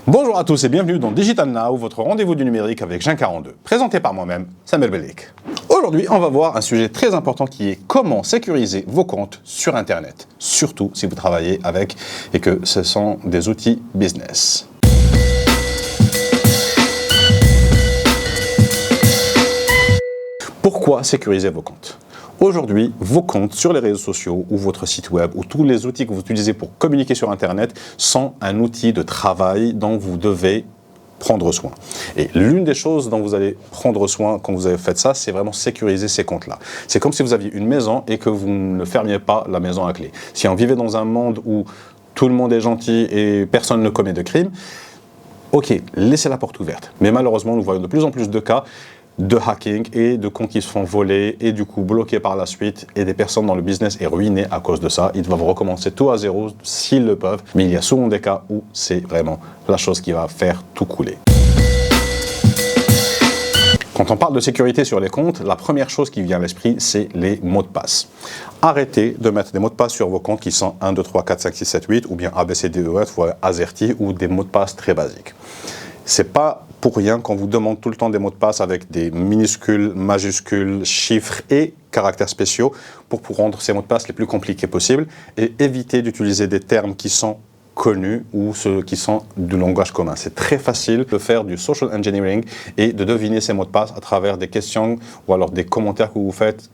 Bonjour à tous et bienvenue dans Digital Now, votre rendez-vous du numérique avec Jean 42, présenté par moi-même, Samuel Belik. Aujourd'hui, on va voir un sujet très important qui est comment sécuriser vos comptes sur Internet, surtout si vous travaillez avec et que ce sont des outils business. Pourquoi sécuriser vos comptes ? Aujourd'hui, vos comptes sur les réseaux sociaux ou votre site web ou tous les outils que vous utilisez pour communiquer sur Internet sont un outil de travail dont vous devez prendre soin. Et l'une des choses dont vous allez prendre soin quand vous avez fait ça, c'est vraiment sécuriser ces comptes-là. C'est comme si vous aviez une maison et que vous ne fermiez pas la maison à clé. Si on vivait dans un monde où tout le monde est gentil et personne ne commet de crime, ok, laissez la porte ouverte. Mais malheureusement, nous voyons de plus en plus de cas de hacking et de comptes qui se font voler et du coup bloqués par la suite et des personnes dans le business est ruiné à cause de ça. Ils doivent recommencer tout à zéro s'ils le peuvent, mais il y a souvent des cas où c'est vraiment la chose qui va faire tout couler. Quand on parle de sécurité sur les comptes, la première chose qui vient à l'esprit, c'est les mots de passe. Arrêtez de mettre des mots de passe sur vos comptes qui sont 1, 2, 3, 4, 5, 6, 7, 8 ou bien ABCDEF ou AZERTY ou des mots de passe très basiques. C'est pas pour rien qu'on vous demande tout le temps des mots de passe avec des minuscules, majuscules, chiffres et caractères spéciaux pour rendre ces mots de passe les plus compliqués possibles et éviter d'utiliser des termes qui sont connus ou ceux qui sont du langage commun. C'est très facile de faire du social engineering et de deviner ces mots de passe à travers des questions ou alors des commentaires que vous faites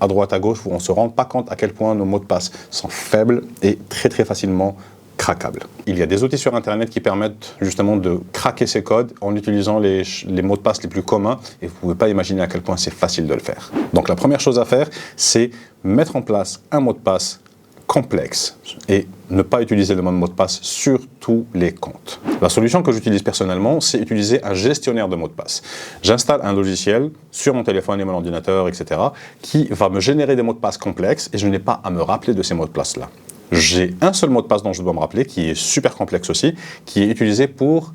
à droite à gauche où on ne se rend pas compte à quel point nos mots de passe sont faibles et très facilement craquables. Il y a des outils sur Internet qui permettent justement de craquer ces codes en utilisant les mots de passe les plus communs et vous ne pouvez pas imaginer à quel point c'est facile de le faire. Donc la première chose à faire, c'est mettre en place un mot de passe complexe et ne pas utiliser le même mot de passe sur tous les comptes. La solution que j'utilise personnellement, c'est utiliser un gestionnaire de mots de passe. J'installe un logiciel sur mon téléphone et mon ordinateur, etc., qui va me générer des mots de passe complexes et je n'ai pas à me rappeler de ces mots de passe-là. J'ai un seul mot de passe dont je dois me rappeler, qui est super complexe aussi, qui est utilisé pour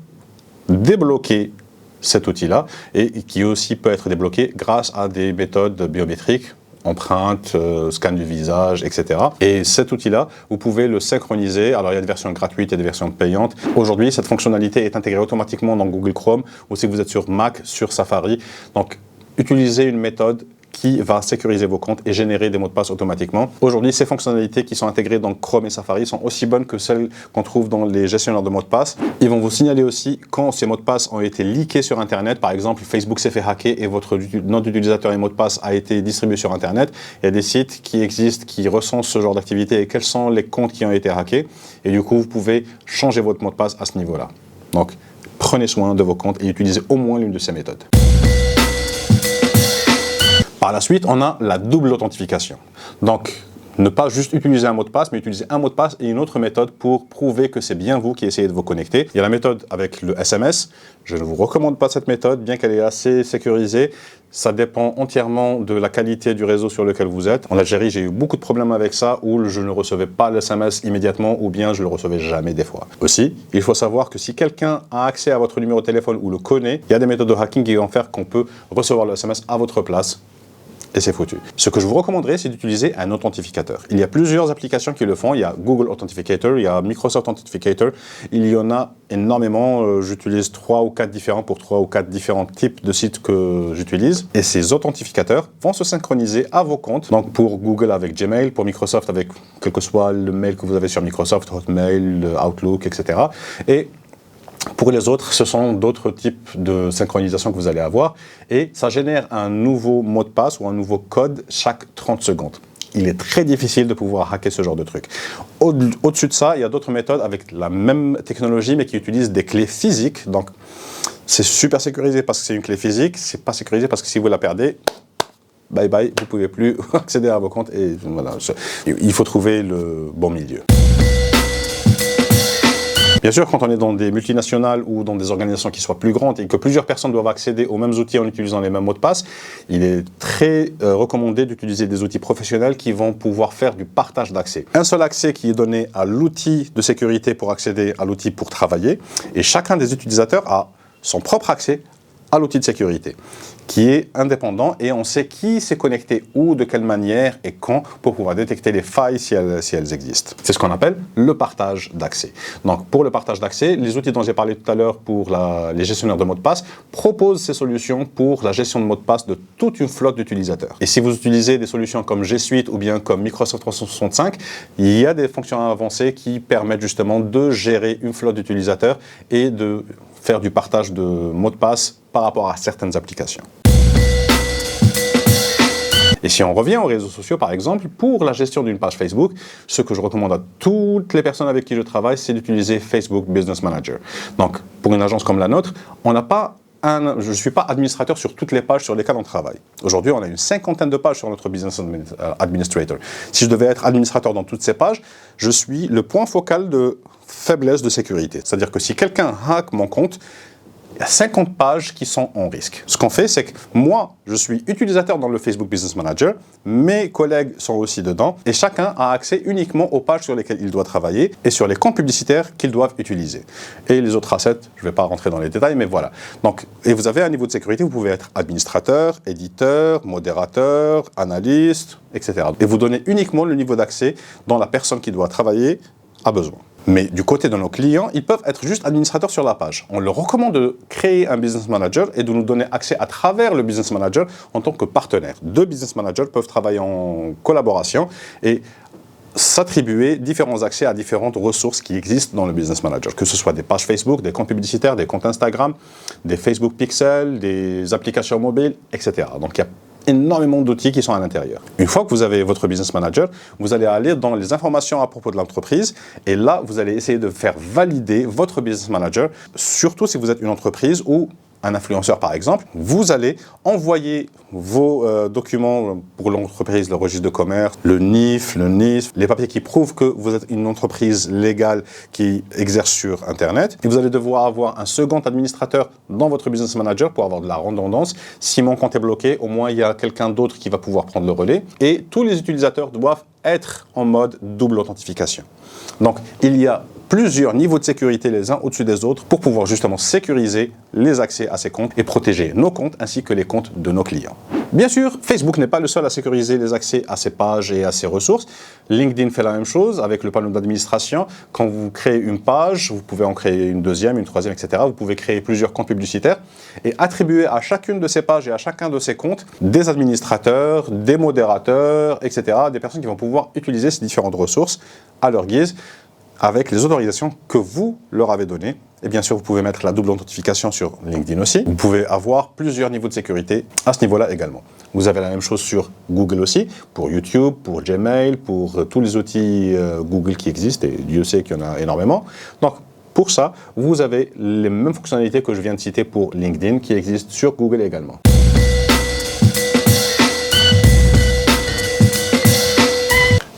débloquer cet outil-là et qui aussi peut être débloqué grâce à des méthodes biométriques, empreintes, scan du visage, etc. Et cet outil-là, vous pouvez le synchroniser. Alors, il y a des versions gratuites et des versions payantes. Aujourd'hui, cette fonctionnalité est intégrée automatiquement dans Google Chrome ou si vous êtes sur Mac, sur Safari. Donc, utilisez une méthode qui va sécuriser vos comptes et générer des mots de passe automatiquement. Aujourd'hui, ces fonctionnalités qui sont intégrées dans Chrome et Safari sont aussi bonnes que celles qu'on trouve dans les gestionnaires de mots de passe. Ils vont vous signaler aussi quand ces mots de passe ont été leakés sur Internet. Par exemple, Facebook s'est fait hacker et votre nom d'utilisateur et mot de passe a été distribué sur Internet. Il y a des sites qui existent, qui recensent ce genre d'activité et quels sont les comptes qui ont été hackés. Et du coup, vous pouvez changer votre mot de passe à ce niveau-là. Donc, prenez soin de vos comptes et utilisez au moins l'une de ces méthodes. Par la suite, on a la double authentification. Donc, ne pas juste utiliser un mot de passe, mais utiliser un mot de passe et une autre méthode pour prouver que c'est bien vous qui essayez de vous connecter. Il y a la méthode avec le SMS. Je ne vous recommande pas cette méthode, bien qu'elle est assez sécurisée. Ça dépend entièrement de la qualité du réseau sur lequel vous êtes. En Algérie, j'ai eu beaucoup de problèmes avec ça, où je ne recevais pas le SMS immédiatement, ou bien je ne le recevais jamais des fois. Aussi, il faut savoir que si quelqu'un a accès à votre numéro de téléphone ou le connaît, il y a des méthodes de hacking qui vont faire qu'on peut recevoir le SMS à votre place. Et c'est foutu. Ce que je vous recommanderais, c'est d'utiliser un authentificateur. Il y a plusieurs applications qui le font. Il y a Google Authenticator, il y a Microsoft Authenticator. Il y en a énormément. J'utilise 3 ou 4 différents pour 3 ou 4 différents types de sites que j'utilise. Et ces authentificateurs vont se synchroniser à vos comptes. Donc pour Google avec Gmail, pour Microsoft avec quel que soit le mail que vous avez sur Microsoft, Hotmail, Outlook, etc. Et pour les autres, ce sont d'autres types de synchronisation que vous allez avoir et ça génère un nouveau mot de passe ou un nouveau code chaque 30 secondes. Il est très difficile de pouvoir hacker ce genre de truc. Au-dessus de ça, il y a d'autres méthodes avec la même technologie mais qui utilisent des clés physiques. Donc, c'est super sécurisé parce que c'est une clé physique. C'est pas sécurisé parce que si vous la perdez, bye bye, vous ne pouvez plus accéder à vos comptes. Et voilà, il faut trouver le bon milieu. Bien sûr, quand on est dans des multinationales ou dans des organisations qui soient plus grandes et que plusieurs personnes doivent accéder aux mêmes outils en utilisant les mêmes mots de passe, il est très recommandé d'utiliser des outils professionnels qui vont pouvoir faire du partage d'accès. Un seul accès qui est donné à l'outil de sécurité pour accéder à l'outil pour travailler et chacun des utilisateurs a son propre accès à l'outil de sécurité qui est indépendant et on sait qui s'est connecté où, de quelle manière et quand pour pouvoir détecter les failles si elles existent. C'est ce qu'on appelle le partage d'accès. Donc pour le partage d'accès, les outils dont j'ai parlé tout à l'heure pour les gestionnaires de mots de passe proposent ces solutions pour la gestion de mots de passe de toute une flotte d'utilisateurs. Et si vous utilisez des solutions comme G Suite ou bien comme Microsoft 365, il y a des fonctions avancées qui permettent justement de gérer une flotte d'utilisateurs et de faire du partage de mots de passe par rapport à certaines applications. Et si on revient aux réseaux sociaux, par exemple, pour la gestion d'une page Facebook, ce que je recommande à toutes les personnes avec qui je travaille, c'est d'utiliser Facebook Business Manager. Donc, pour une agence comme la nôtre, on n'a pas je ne suis pas administrateur sur toutes les pages sur lesquelles on travaille. Aujourd'hui, on a une 50aine de pages sur notre Business Administrator. Si je devais être administrateur dans toutes ces pages, je suis le point focal de faiblesse de sécurité. C'est-à-dire que si quelqu'un hack mon compte, il y a 50 pages qui sont en risque. Ce qu'on fait, c'est que moi, je suis utilisateur dans le Facebook Business Manager, mes collègues sont aussi dedans, et chacun a accès uniquement aux pages sur lesquelles il doit travailler et sur les comptes publicitaires qu'ils doivent utiliser. Et les autres assets, je ne vais pas rentrer dans les détails, mais voilà. Donc, et vous avez un niveau de sécurité, vous pouvez être administrateur, éditeur, modérateur, analyste, etc. Et vous donnez uniquement le niveau d'accès dont la personne qui doit travailler a besoin. Mais du côté de nos clients, ils peuvent être juste administrateurs sur la page. On leur recommande de créer un business manager et de nous donner accès à travers le business manager en tant que partenaire. Deux business managers peuvent travailler en collaboration et s'attribuer différents accès à différentes ressources qui existent dans le Business Manager, que ce soit des pages Facebook, des comptes publicitaires, des comptes Instagram, des Facebook Pixel, des applications mobiles, etc. Donc il y a énormément d'outils qui sont à l'intérieur. Une fois que vous avez votre Business Manager, vous allez aller dans les informations à propos de l'entreprise et là, vous allez essayer de faire valider votre Business Manager, surtout si vous êtes une entreprise ou un influenceur par exemple, vous allez envoyer vos documents pour l'entreprise, le registre de commerce, le NIF, le NIF, les papiers qui prouvent que vous êtes une entreprise légale qui exerce sur Internet. Et vous allez devoir avoir un second administrateur dans votre Business Manager pour avoir de la redondance. Si mon compte est bloqué, au moins il y a quelqu'un d'autre qui va pouvoir prendre le relais. Et tous les utilisateurs doivent être en mode double authentification. Donc il y a plusieurs niveaux de sécurité les uns au-dessus des autres pour pouvoir justement sécuriser les accès à ces comptes et protéger nos comptes ainsi que les comptes de nos clients. Bien sûr, Facebook n'est pas le seul à sécuriser les accès à ces pages et à ces ressources. LinkedIn fait la même chose avec le panneau d'administration. Quand vous créez une page, vous pouvez en créer une deuxième, une troisième, etc. Vous pouvez créer plusieurs comptes publicitaires et attribuer à chacune de ces pages et à chacun de ces comptes des administrateurs, des modérateurs, etc. Des personnes qui vont pouvoir utiliser ces différentes ressources à leur guise, avec les autorisations que vous leur avez données. Et bien sûr, vous pouvez mettre la double authentification sur LinkedIn aussi. Vous pouvez avoir plusieurs niveaux de sécurité à ce niveau-là également. Vous avez la même chose sur Google aussi, pour YouTube, pour Gmail, pour tous les outils Google qui existent, et Dieu sait qu'il y en a énormément. Donc, pour ça, vous avez les mêmes fonctionnalités que je viens de citer pour LinkedIn qui existent sur Google également.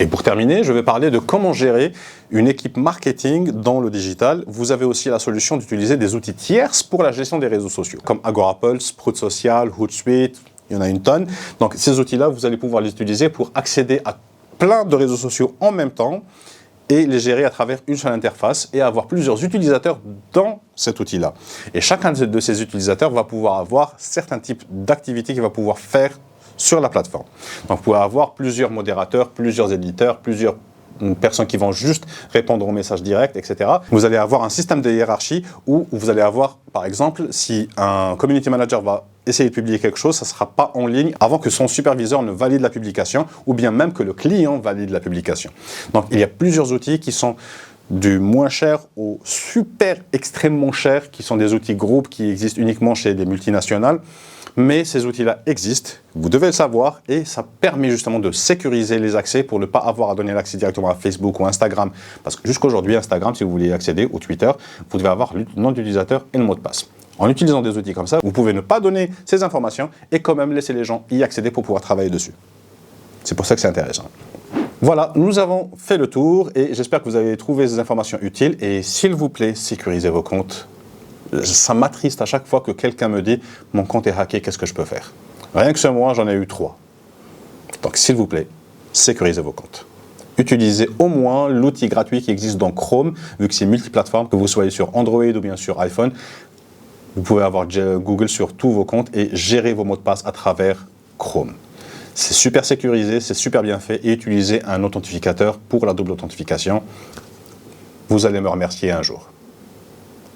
Et pour terminer, je vais parler de comment gérer une équipe marketing dans le digital. Vous avez aussi la solution d'utiliser des outils tierces pour la gestion des réseaux sociaux, comme Agorapulse, Sprout Social, Hootsuite, il y en a une tonne. Donc ces outils-là, vous allez pouvoir les utiliser pour accéder à plein de réseaux sociaux en même temps et les gérer à travers une seule interface et avoir plusieurs utilisateurs dans cet outil-là. Et chacun de ces utilisateurs va pouvoir avoir certains types d'activités qu'il va pouvoir faire sur la plateforme. Donc vous pouvez avoir plusieurs modérateurs, plusieurs éditeurs, plusieurs personnes qui vont juste répondre aux messages directs, etc. Vous allez avoir un système de hiérarchie où vous allez avoir, par exemple, si un community manager va essayer de publier quelque chose, ça ne sera pas en ligne avant que son superviseur ne valide la publication ou bien même que le client valide la publication. Donc il y a plusieurs outils qui sont du moins cher au super extrêmement cher, qui sont des outils groupes qui existent uniquement chez des multinationales. Mais ces outils-là existent, vous devez le savoir, et ça permet justement de sécuriser les accès pour ne pas avoir à donner l'accès directement à Facebook ou Instagram. Parce que jusqu'aujourd'hui, Instagram, si vous voulez y accéder, ou Twitter, vous devez avoir le nom d'utilisateur et le mot de passe. En utilisant des outils comme ça, vous pouvez ne pas donner ces informations et quand même laisser les gens y accéder pour pouvoir travailler dessus. C'est pour ça que c'est intéressant. Voilà, nous avons fait le tour et j'espère que vous avez trouvé ces informations utiles. Et s'il vous plaît, sécurisez vos comptes. Ça m'attriste à chaque fois que quelqu'un me dit « mon compte est hacké, qu'est-ce que je peux faire ?» Rien que ce mois, j'en ai eu 3. Donc s'il vous plaît, sécurisez vos comptes. Utilisez au moins l'outil gratuit qui existe dans Chrome, vu que c'est multiplateforme, que vous soyez sur Android ou bien sur iPhone. Vous pouvez avoir Google sur tous vos comptes et gérer vos mots de passe à travers Chrome. C'est super sécurisé, c'est super bien fait et utilisez un authentificateur pour la double authentification. Vous allez me remercier un jour.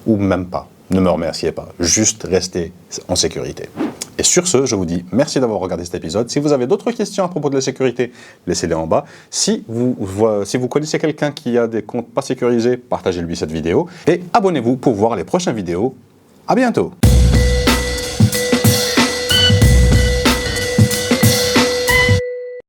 Ou même pas. Ne me remerciez pas. Juste restez en sécurité. Et sur ce, je vous dis merci d'avoir regardé cet épisode. Si vous avez d'autres questions à propos de la sécurité, laissez-les en bas. Si vous connaissez quelqu'un qui a des comptes pas sécurisés, partagez-lui cette vidéo. Et abonnez-vous pour voir les prochaines vidéos. À bientôt!